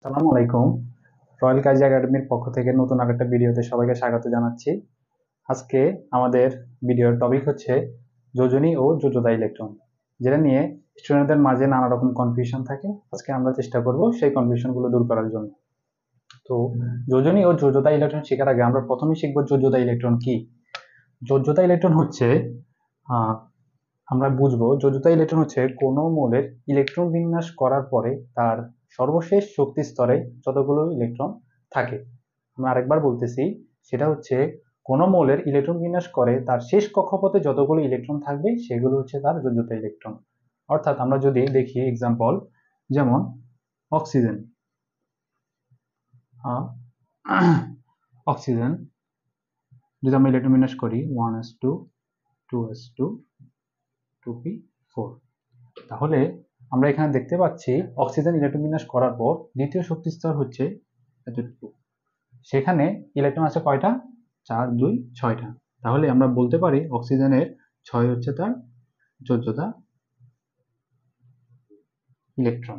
আসসালামু আলাইকুম। রয়্যাল কাজী একাডেমির পক্ষ থেকে নতুন আরেকটা ভিডিওতে সবাইকে স্বাগত জানাচ্ছি। আজকে আমাদের ভিডিওর টপিক হচ্ছে যোজনী ও যোজ্যতা ইলেকট্রন, যেটা নিয়ে স্টুডেন্টদের মাঝে নানা রকম কনফিউশন থাকে। আজকে আমরা চেষ্টা করব সেই কনফিউশনগুলো দূর করার জন্য। তো যোজনী ও যোজ্যতা ইলেকট্রন শেখার আগে আমরা প্রথমেই শিখব যোজ্যতা ইলেকট্রন কি। যোজ্যতা ইলেকট্রন হচ্ছে আহ, আমরা বুঝবো যোজ্যতা ইলেকট্রন হচ্ছে কোনো মৌলের ইলেকট্রন বিন্যাস করার পরে তার সর্বশেষ শক্তি স্তরে যতগুলো ইলেকট্রন থাকে। আমরা আরেকবার বলতেছি, সেটা হচ্ছে কোনো মৌলের ইলেকট্রন বিন্যাস করে তার শেষ কক্ষপথে যতগুলো ইলেকট্রন থাকবে সেগুলো হচ্ছে তার যোজ্যতা ইলেকট্রন। অর্থাৎ আমরা যদি দেখি এক্সাম্পল, যেমন অক্সিজেন। অক্সিজেন যদি আমরা ইলেকট্রন বিন্যাস করি 1s2 2s2 2p4, তাহলে আমরা এখানে দেখতে পাচ্ছি অক্সিজেন ইলেকট্রন বিন্যাস করার পর দ্বিতীয় শক্তি স্তর হচ্ছে এতটুকু। সেখানে ইলেকট্রন আছে কয়টা? 4 2 6টা। তাহলে আমরা বলতে পারি অক্সিজেনের 6 হচ্ছে তার যোজ্যতা ইলেকট্রন।